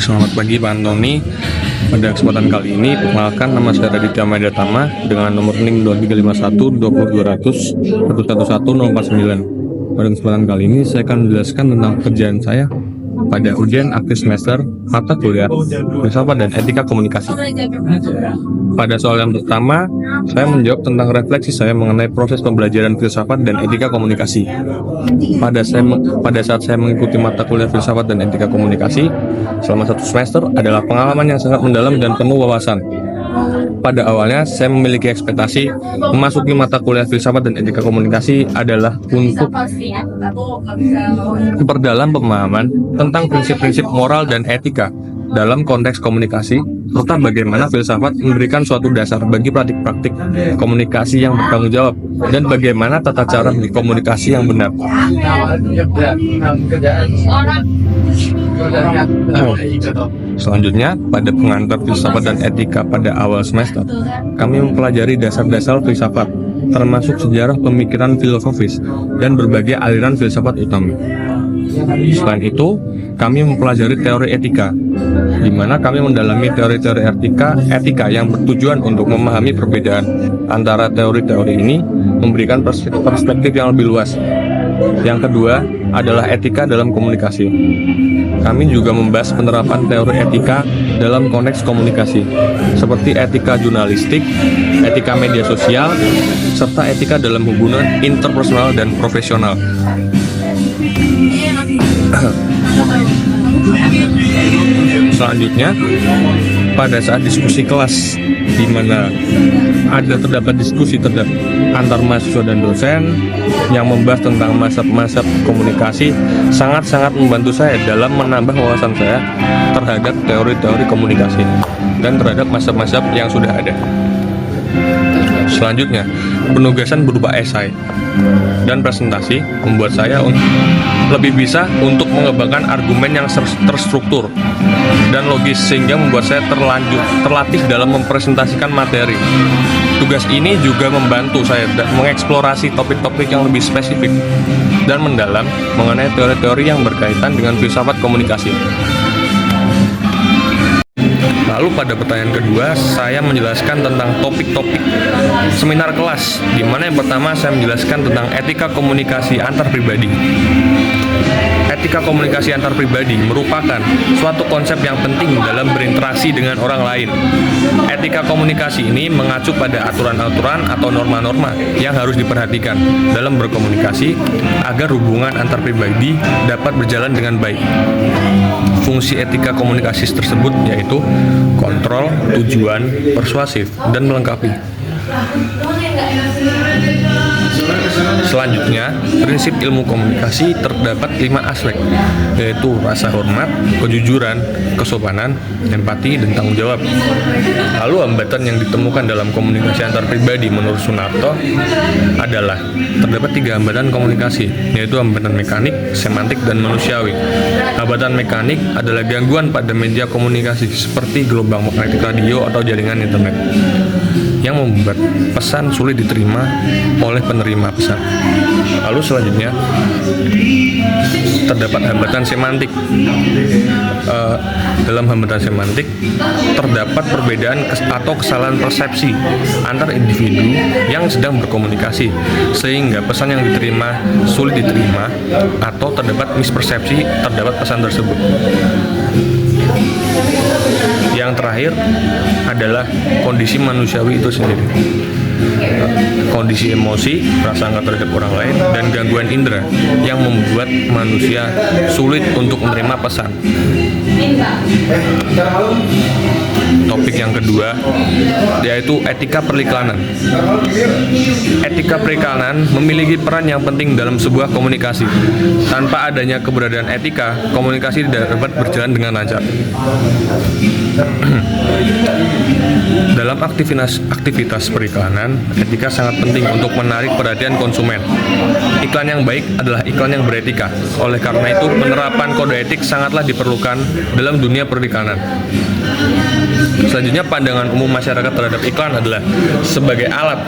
Selamat pagi Pak Antoni. Pada kesempatan kali ini, perkenalkan nama saya Raditya Madatama dengan nomor NIM 2351 20200 111 049. Pada kesempatan kali ini, saya akan menjelaskan tentang pekerjaan saya pada ujian akhir semester mata kuliah filsafat dan etika komunikasi. Pada soal yang pertama, saya menjawab tentang refleksi saya mengenai proses pembelajaran filsafat dan etika komunikasi. Pada saat saya mengikuti mata kuliah filsafat dan etika komunikasi selama 1 semester adalah pengalaman yang sangat mendalam dan penuh wawasan. Pada awalnya, saya memiliki ekspektasi memasuki mata kuliah filsafat dan etika komunikasi adalah untuk memperdalam pemahaman tentang prinsip-prinsip moral dan etika dalam konteks komunikasi, serta bagaimana filsafat memberikan suatu dasar bagi praktik-praktik komunikasi yang bertanggung jawab, dan bagaimana tata cara berkomunikasi yang benar. Selanjutnya, pada pengantar filsafat dan etika pada awal semester, kami mempelajari dasar-dasar filsafat, termasuk sejarah pemikiran filosofis dan berbagai aliran filsafat utama. Selain itu, kami mempelajari teori etika, di mana kami mendalami teori-teori etika yang bertujuan untuk memahami perbedaan antara teori-teori ini, memberikan perspektif yang lebih luas. Yang kedua adalah etika dalam komunikasi. Kami juga membahas penerapan teori etika dalam konteks komunikasi, seperti etika jurnalistik, etika media sosial, serta etika dalam hubungan interpersonal dan profesional. Selanjutnya, pada saat diskusi kelas, di mana terdapat diskusi antar mahasiswa dan dosen yang membahas tentang mazhab-mazhab komunikasi, sangat-sangat membantu saya dalam menambah wawasan saya terhadap teori-teori komunikasi dan terhadap mazhab-mazhab yang sudah ada. Selanjutnya, penugasan berupa esai dan presentasi membuat saya lebih bisa untuk mengembangkan argumen yang terstruktur dan logis, sehingga membuat saya terlatih dalam mempresentasikan materi. Tugas ini juga membantu saya mengeksplorasi topik-topik yang lebih spesifik dan mendalam mengenai teori-teori yang berkaitan dengan filsafat komunikasi. Lalu pada pertanyaan kedua, saya menjelaskan tentang topik-topik seminar kelas, di mana yang pertama saya menjelaskan tentang etika komunikasi antar pribadi. Etika komunikasi antar pribadi merupakan suatu konsep yang penting dalam berinteraksi dengan orang lain. Etika komunikasi ini mengacu pada aturan-aturan atau norma-norma yang harus diperhatikan dalam berkomunikasi agar hubungan antar pribadi dapat berjalan dengan baik. Fungsi etika komunikasi tersebut yaitu kontrol, tujuan, persuasif, dan melengkapi. Selanjutnya, prinsip ilmu komunikasi terdapat 5 aspek, yaitu rasa hormat, kejujuran, kesopanan, empati, dan tanggung jawab. Lalu hambatan yang ditemukan dalam komunikasi antar pribadi menurut Sunarto adalah terdapat 3 hambatan komunikasi, yaitu hambatan mekanik, semantik, dan manusiawi. Hambatan mekanik adalah gangguan pada media komunikasi seperti gelombang magnetik radio atau jaringan internet yang membuat pesan sulit diterima oleh penerima pesan. Lalu selanjutnya, terdapat hambatan semantik. Dalam hambatan semantik terdapat perbedaan atau kesalahan persepsi antar individu yang sedang berkomunikasi, sehingga pesan yang diterima sulit diterima atau terdapat mispersepsi terhadap pesan tersebut. Yang terakhir adalah kondisi manusiawi itu sendiri. Kondisi emosi, prasangka terhadap orang lain, dan gangguan indera yang membuat manusia sulit untuk menerima pesan. Topik yang kedua yaitu etika periklanan. Etika periklanan memiliki peran yang penting dalam sebuah komunikasi. Tanpa adanya keberadaan etika, komunikasi tidak dapat berjalan dengan lancar. Dalam aktivitas periklanan, mengatakan etika sangat penting untuk menarik perhatian konsumen. Iklan yang baik adalah iklan yang beretika. Oleh karena itu, penerapan kode etik sangatlah diperlukan dalam dunia periklanan. Selanjutnya, pandangan umum masyarakat terhadap iklan adalah sebagai alat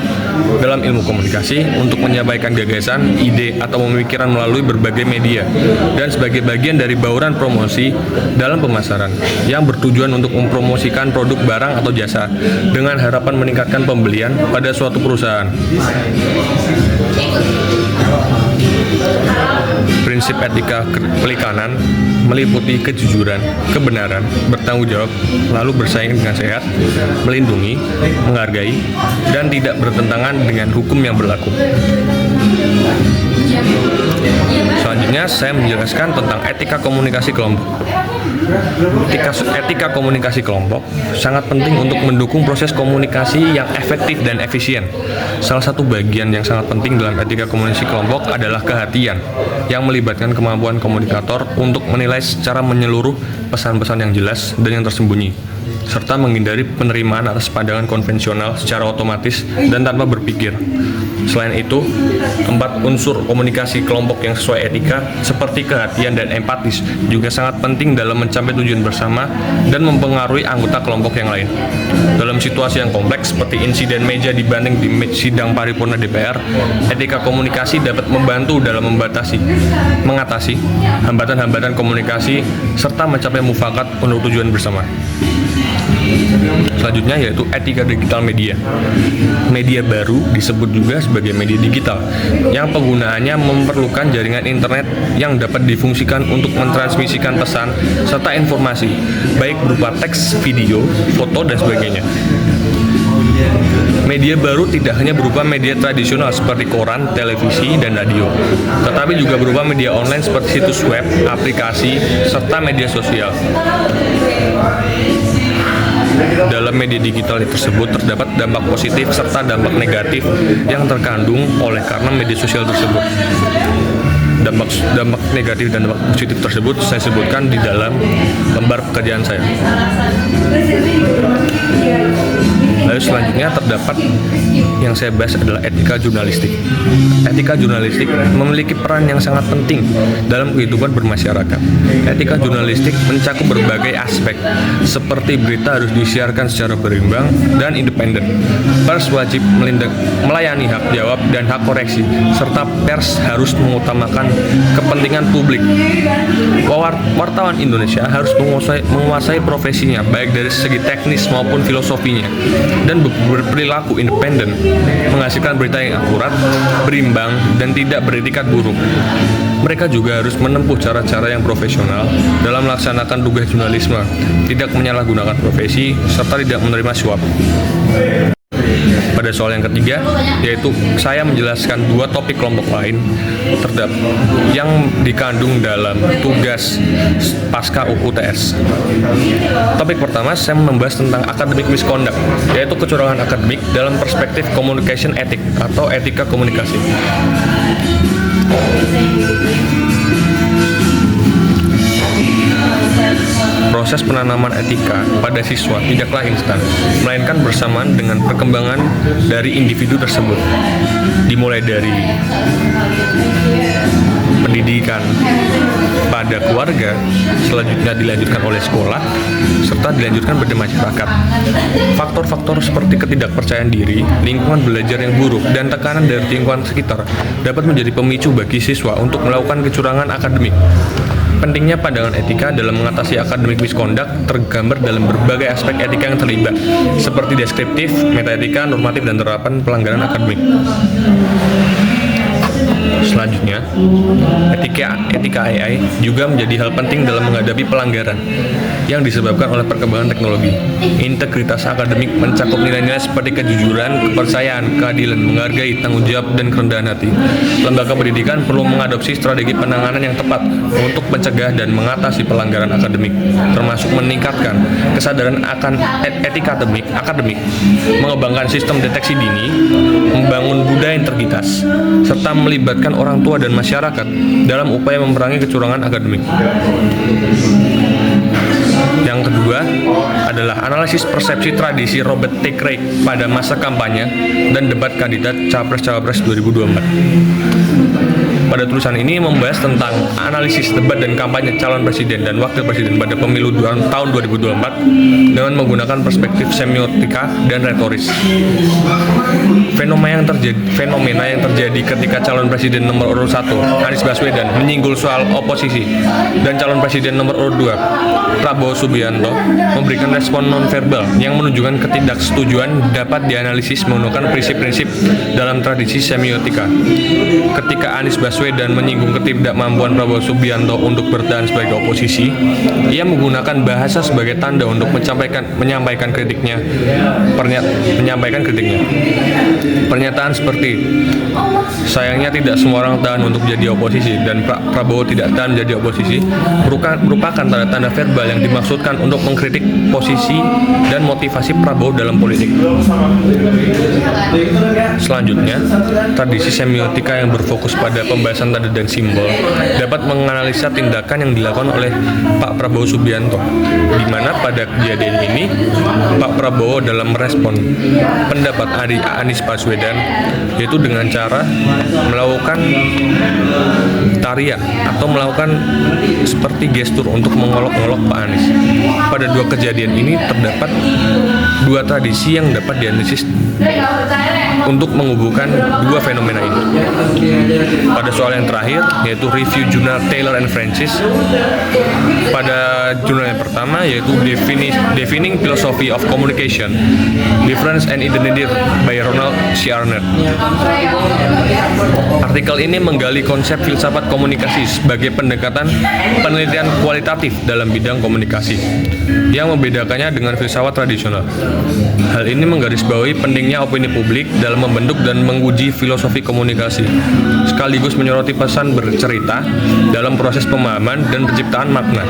dalam ilmu komunikasi untuk menyampaikan gagasan, ide, atau pemikiran melalui berbagai media, dan sebagai bagian dari bauran promosi dalam pemasaran yang bertujuan untuk mempromosikan produk, barang, atau jasa dengan harapan meningkatkan pembelian pada suatu perusahaan. Prinsip etika periklanan meliputi kejujuran, kebenaran, bertanggung jawab, lalu bersaing dengan sehat, melindungi, menghargai, dan tidak bertentangan dengan hukum yang berlaku. Selanjutnya, saya menjelaskan tentang etika komunikasi kelompok. Etika komunikasi kelompok sangat penting untuk mendukung proses komunikasi yang efektif dan efisien. Salah satu bagian yang sangat penting dalam etika komunikasi kelompok adalah kehatian, yang melibatkan kemampuan komunikator untuk menilai secara menyeluruh pesan-pesan yang jelas dan yang tersembunyi, serta menghindari penerimaan atas pandangan konvensional secara otomatis dan tanpa berpikir. Selain itu, 4 unsur komunikasi kelompok yang sesuai etika seperti kehatian dan empatis juga sangat penting dalam mencapai tujuan bersama dan mempengaruhi anggota kelompok yang lain. Dalam situasi yang kompleks seperti insiden meja dibanding di sidang paripurna DPR, etika komunikasi dapat membantu dalam mengatasi hambatan-hambatan komunikasi serta mencapai mufakat untuk tujuan bersama. Selanjutnya yaitu etika digital media. Media baru disebut juga sebagai media digital yang penggunaannya memerlukan jaringan internet yang dapat difungsikan untuk mentransmisikan pesan serta informasi, baik berupa teks, video, foto, dan sebagainya. Media baru tidak hanya berupa media tradisional seperti koran, televisi, dan radio, tetapi juga berupa media online seperti situs web, aplikasi, serta media sosial. Dalam media digital tersebut terdapat dampak positif serta dampak negatif yang terkandung oleh karena media sosial tersebut. Dampak negatif dan dampak positif tersebut saya sebutkan di dalam lembar pekerjaan saya. Lalu selanjutnya terdapat yang saya bahas adalah etika jurnalistik. Etika jurnalistik memiliki peran yang sangat penting dalam kehidupan bermasyarakat. Etika jurnalistik mencakup berbagai aspek, seperti berita harus disiarkan secara berimbang dan independen. Pers wajib melayani hak jawab dan hak koreksi, serta pers harus mengutamakan kepentingan publik. Wartawan Indonesia harus menguasai profesinya, baik dari segi teknis maupun filosofinya, dan berperilaku independen, menghasilkan berita yang akurat, berimbang, dan tidak beretikat buruk. Mereka juga harus menempuh cara-cara yang profesional dalam melaksanakan tugas jurnalisme, tidak menyalahgunakan profesi, serta tidak menerima suap. Pada soal yang ketiga, yaitu saya menjelaskan 2 topik kelompok lain yang dikandung dalam tugas pasca UTS. Topik pertama, saya membahas tentang academic misconduct, yaitu kecurangan akademik dalam perspektif communication ethic atau etika komunikasi. Proses penanaman etika pada siswa tidaklah instan, melainkan bersamaan dengan perkembangan dari individu tersebut. Dimulai dari pendidikan pada keluarga, selanjutnya dilanjutkan oleh sekolah, serta dilanjutkan pada masyarakat. Faktor-faktor seperti ketidakpercayaan diri, lingkungan belajar yang buruk, dan tekanan dari lingkungan sekitar dapat menjadi pemicu bagi siswa untuk melakukan kecurangan akademik. Pentingnya pandangan etika dalam mengatasi academic misconduct tergambar dalam berbagai aspek etika yang terlibat, seperti deskriptif, metaetika, normatif, dan terapan pelanggaran akademik. Selanjutnya, etika AI juga menjadi hal penting dalam menghadapi pelanggaran yang disebabkan oleh perkembangan teknologi. Integritas akademik mencakup nilai-nilai seperti kejujuran, kepercayaan, keadilan, menghargai, tanggung jawab, dan kerendahan hati. Lembaga pendidikan perlu mengadopsi strategi penanganan yang tepat untuk mencegah dan mengatasi pelanggaran akademik, termasuk meningkatkan kesadaran akan etika akademik, mengembangkan sistem deteksi dini, membangun budaya integritas, serta melibatkan orang tua dan masyarakat dalam upaya memerangi kecurangan akademik. Yang kedua adalah adalah analisis persepsi tradisi Robert T. Craig pada masa kampanye dan debat kandidat Capres-Cawapres 2024. Pada tulisan ini membahas tentang analisis debat dan kampanye calon presiden dan wakil presiden pada pemilu tahun 2024 dengan menggunakan perspektif semiotika dan retoris. Fenomena yang terjadi ketika calon presiden nomor urut 1, Anies Baswedan, menyinggung soal oposisi dan calon presiden nomor urut 2, Prabowo Subianto, memberikan respon nonverbal yang menunjukkan ketidaksetujuan dapat dianalisis menggunakan prinsip-prinsip dalam tradisi semiotika. Ketika Anies Baswedan menyinggung ketidakmampuan Prabowo Subianto untuk bertahan sebagai oposisi, ia menggunakan bahasa sebagai tanda untuk menyampaikan kritiknya. Pernyataan seperti, sayangnya tidak semua orang tahan untuk jadi oposisi dan Prabowo tidak tahan menjadi oposisi, merupakan tanda-tanda verbal yang dimaksudkan untuk mengkritik posisi dan motivasi Prabowo dalam politik. Selanjutnya, tradisi semiotika yang berfokus pada pembahasan tanda dan simbol dapat menganalisa tindakan yang dilakukan oleh Pak Prabowo Subianto, di mana pada kejadian ini Pak Prabowo dalam merespon pendapat Anies Baswedan yaitu dengan cara melakukan tarian atau melakukan seperti gestur untuk mengolok-olok Pak Anies. Pada dua kejadian ini terdapat dua tradisi yang dapat dianalisis untuk menghubungkan dua fenomena ini. Pada soal yang terakhir, yaitu review jurnal Taylor and Francis, pada jurnal yang pertama yaitu Defining Philosophy of Communication, Difference and Identity by Ronald C. Arnett. Artikel ini menggali konsep filsafat komunikasi sebagai pendekatan penelitian kualitatif dalam bidang komunikasi yang membedakannya dengan filsafat tradisional. Hal ini menggarisbawahi pentingnya opini publik dalam membentuk dan menguji filosofi komunikasi, sekaligus menyoroti pesan bercerita dalam proses pemahaman dan penciptaan makna.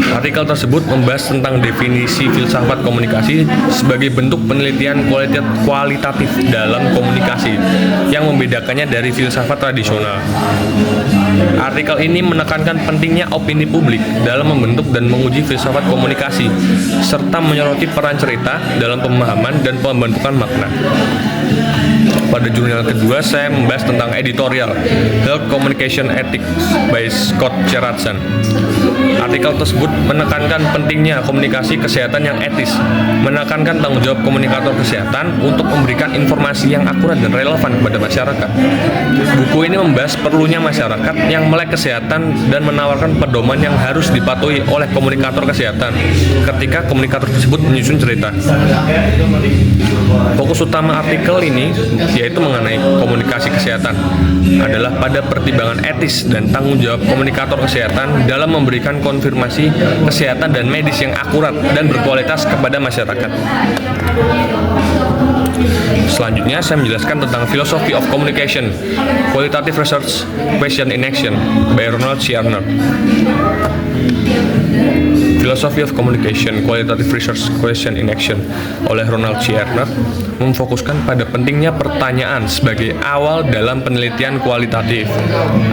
Artikel tersebut membahas tentang definisi filsafat komunikasi sebagai bentuk penelitian kualitatif dalam komunikasi yang membedakannya dari filsafat tradisional. Artikel ini menekankan pentingnya opini publik dalam membentuk dan menguji filsafat komunikasi, serta menyoroti peran cerita dalam pemahaman dan pembentukan makna. Pada jurnal kedua, saya membahas tentang editorial Health Communication Ethics by Scott Gerardson. Artikel tersebut menekankan pentingnya komunikasi kesehatan yang etis, menekankan tanggung jawab komunikator kesehatan untuk memberikan informasi yang akurat dan relevan kepada masyarakat. Buku ini membahas perlunya masyarakat yang melek kesehatan dan menawarkan pedoman yang harus dipatuhi oleh komunikator kesehatan ketika komunikator tersebut menyusun cerita. Fokus utama artikel ini yaitu mengenai komunikasi kesehatan adalah pada pertimbangan etis dan tanggung jawab komunikator kesehatan dalam memberikan konfirmasi kesehatan dan medis yang akurat dan berkualitas kepada masyarakat. Selanjutnya, saya menjelaskan tentang Philosophy of Communication, Qualitative Research, Question in Action by Ronald C. Arnett. Philosophy of Communication, Qualitative Research, Question in Action oleh Ronald C. Arnett memfokuskan pada pentingnya pertanyaan sebagai awal dalam penelitian kualitatif.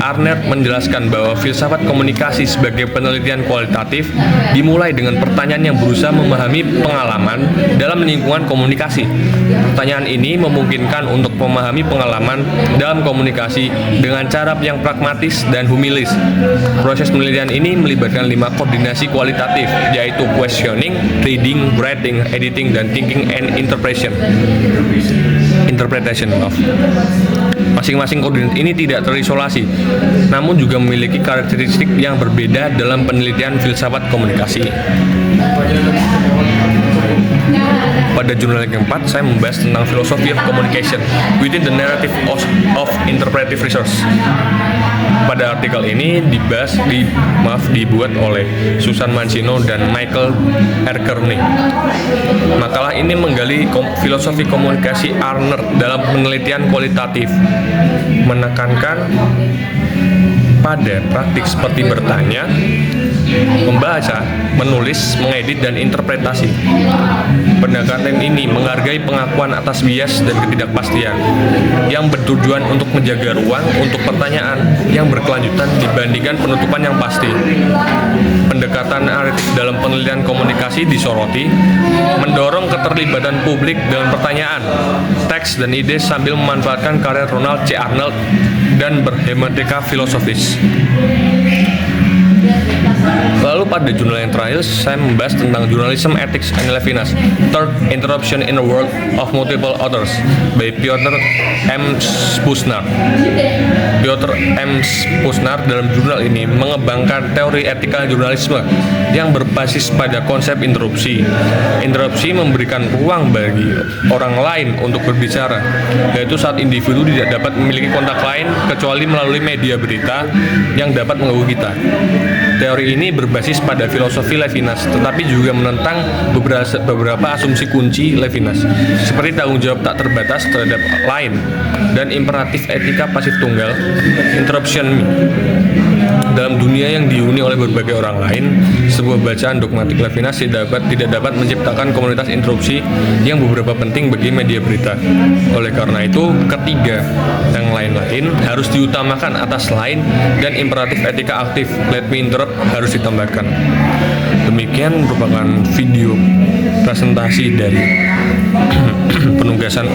Arnett menjelaskan bahwa filsafat komunikasi sebagai penelitian kualitatif dimulai dengan pertanyaan yang berusaha memahami pengalaman dalam lingkungan komunikasi. Pertanyaan ini memungkinkan untuk memahami pengalaman dalam komunikasi dengan cara yang pragmatis dan humanis. Proses penelitian ini melibatkan 5 koordinasi kualitatif, yaitu questioning, reading, writing, editing, dan thinking and interpretation. Masing-masing koordinat ini tidak terisolasi, namun juga memiliki karakteristik yang berbeda dalam penelitian filsafat komunikasi. Pada jurnal yang keempat, saya membahas tentang Philosophy of Communication within the Narrative of Interpretive Research. Pada artikel ini dibuat oleh Susan Mancino dan Michael R. Kearney. Makalah ini menggali filosofi komunikasi Arnett dalam penelitian kualitatif, menekankan pada praktik seperti bertanya, membaca, menulis, mengedit, dan interpretasi. Pendekatan ini menghargai pengakuan atas bias dan ketidakpastian yang bertujuan untuk menjaga ruang untuk pertanyaan yang berkelanjutan dibandingkan penutupan yang pasti. Pendekatan analitik dalam penelitian komunikasi disoroti, mendorong keterlibatan publik dalam pertanyaan, teks, dan ide sambil memanfaatkan karya Ronald C. Arnold dan berhermeneutika filosofis. Lalu pada jurnal yang terakhir, saya membahas tentang Journalism, Ethics, and Levinas, Third Interruption in a World of Multiple Authors by Piotr M. Spusnar. Piotr M. Spusnar dalam jurnal ini mengembangkan teori etika jurnalisme yang berbasis pada konsep interupsi. Interupsi memberikan ruang bagi orang lain untuk berbicara, yaitu saat individu tidak dapat memiliki kontak lain kecuali melalui media berita yang dapat mengganggu kita. Teori ini berbasis pada filosofi Levinas, tetapi juga menentang beberapa asumsi kunci Levinas, seperti tanggung jawab tak terbatas terhadap lain dan imperatif etika pasif tunggal, interruption me. Dalam dunia yang dihuni oleh berbagai orang lain, sebuah bacaan dogmatik Levinas tidak dapat menciptakan komunitas interupsi yang beberapa penting bagi media berita. Oleh karena itu, ketiga yang lain-lain harus diutamakan atas lain, dan imperatif etika aktif let me interrupt harus ditambahkan. Demikian merupakan video presentasi dari penugasan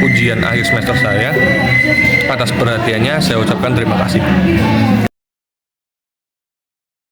ujian akhir semester saya. Atas perhatiannya saya ucapkan terima kasih.